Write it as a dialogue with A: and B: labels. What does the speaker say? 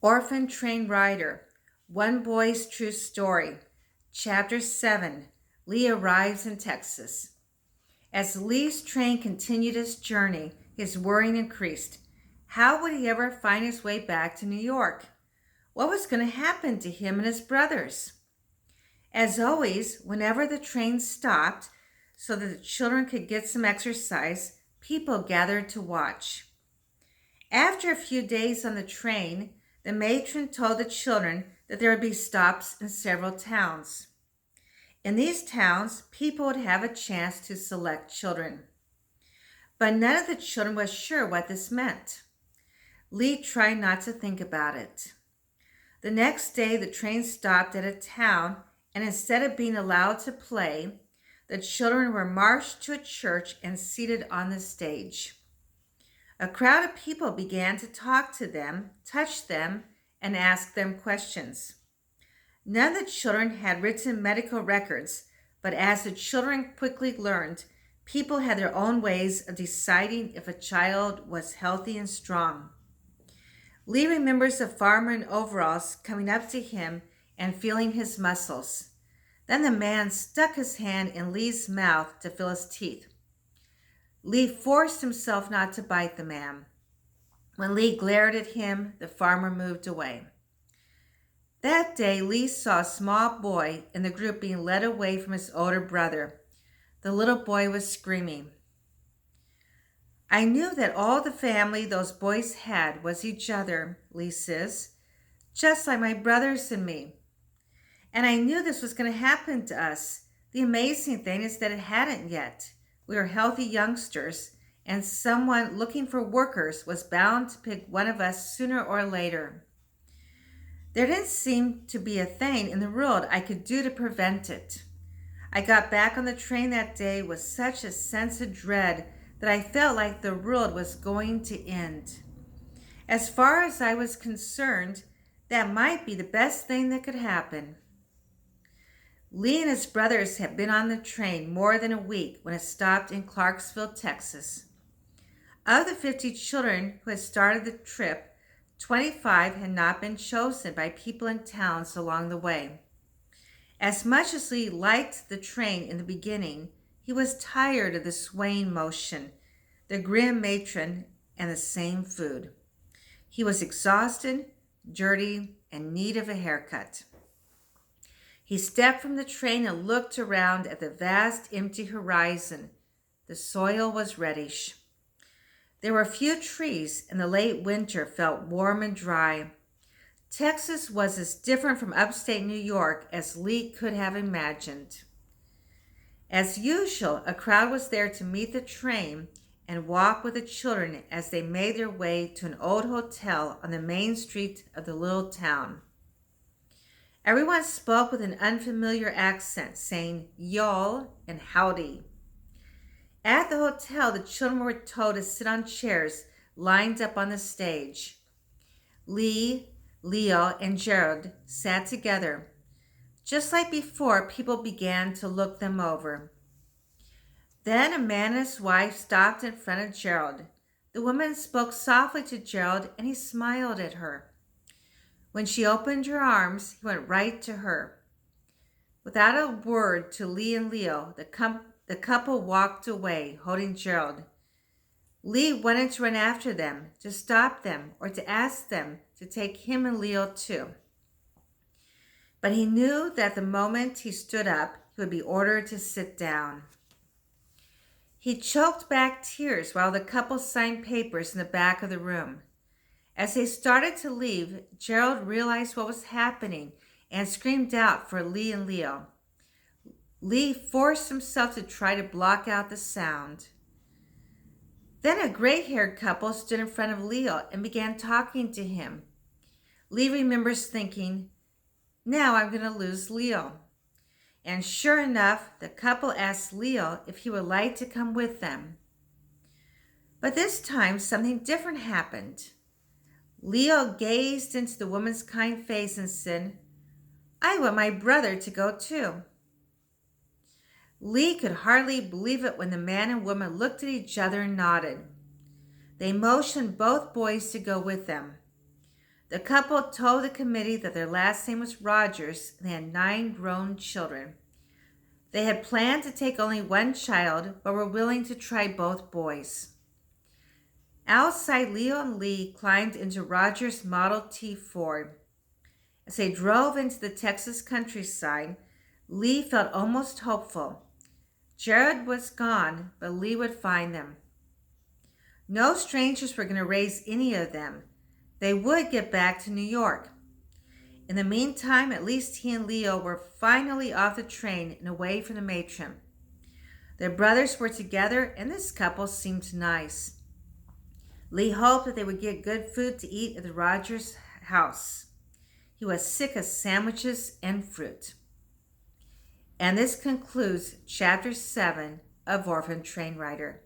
A: Orphan Train Rider, One Boy's True Story, Chapter 7. Lee arrives in Texas. As Lee's train continued its journey, his worry increased. How would he ever find his way back to New York? What was going to happen to him and his brothers? As always, whenever the train stopped so that the children could get some exercise, people gathered to watch. After a few days on the train, the matron told the children that there would be stops in several towns. In these towns, people would have a chance to select children. But none of the children was sure what this meant. Lee tried not to think about it. The next day, the train stopped at a town, and instead of being allowed to play, the children were marched to a church and seated on the stage. A crowd of people began to talk to them, touch them, and ask them questions. None of the children had written medical records, but as the children quickly learned, people had their own ways of deciding if a child was healthy and strong. Lee remembers a farmer in overalls coming up to him and feeling his muscles. Then the man stuck his hand in Lee's mouth to feel his teeth. Lee forced himself not to bite the man. When Lee glared at him, the farmer moved away. That day, Lee saw a small boy in the group being led away from his older brother. The little boy was screaming. I knew that all the family those boys had was each other, Lee says, just like my brothers and me. And I knew this was going to happen to us. The amazing thing is that it hadn't yet. We were healthy youngsters, and someone looking for workers was bound to pick one of us sooner or later. There didn't seem to be a thing in the world I could do to prevent it. I got back on the train that day with such a sense of dread that I felt like the world was going to end. As far as I was concerned, that might be the best thing that could happen. Lee and his brothers had been on the train more than a week when it stopped in Clarksville, Texas. Of the 50 children who had started the trip, 25 had not been chosen by people in towns along the way. As much as Lee liked the train in the beginning, he was tired of the swaying motion, the grim matron, and the same food. He was exhausted, dirty, and in need of a haircut. He stepped from the train and looked around at the vast empty horizon. The soil was reddish. There were few trees, and the late winter felt warm and dry. Texas was as different from upstate New York as Lee could have imagined. As usual, a crowd was there to meet the train and walk with the children as they made their way to an old hotel on the main street of the little town. Everyone spoke with an unfamiliar accent, saying y'all and howdy. At the hotel, the children were told to sit on chairs lined up on the stage. Lee, Leo, and Gerald sat together. Just like before, people began to look them over. Then a man and his wife stopped in front of Gerald. The woman spoke softly to Gerald, and he smiled at her. When she opened her arms, he went right to her. Without a word to Lee and Leo, the couple walked away, holding Gerald. Lee wanted to run after them, to stop them, or to ask them to take him and Leo too. But he knew that the moment he stood up, he would be ordered to sit down. He choked back tears while the couple signed papers in the back of the room. As they started to leave, Gerald realized what was happening and screamed out for Lee and Leo. Lee forced himself to try to block out the sound. Then a gray-haired couple stood in front of Leo and began talking to him. Lee remembers thinking, now I'm going to lose Leo. And sure enough, the couple asked Leo if he would like to come with them. But this time, something different happened. Leo gazed into the woman's kind face and said, I want my brother to go too. Lee could hardly believe it when the man and woman looked at each other and nodded. They motioned both boys to go with them. The couple told the committee that their last name was Rogers and they had 9 grown children. They had planned to take only one child, but were willing to try both boys. Outside, Leo and Lee climbed into Rogers' Model T Ford. As they drove into the Texas countryside, Lee felt almost hopeful. Jared was gone, but Lee would find them. No strangers were going to raise any of them. They would get back to New York. In the meantime, at least he and Leo were finally off the train and away from the matron. Their brothers were together, and this couple seemed nice. Lee hoped that they would get good food to eat at the Rogers house. He was sick of sandwiches and fruit. And this concludes Chapter 7 of Orphan Train Rider.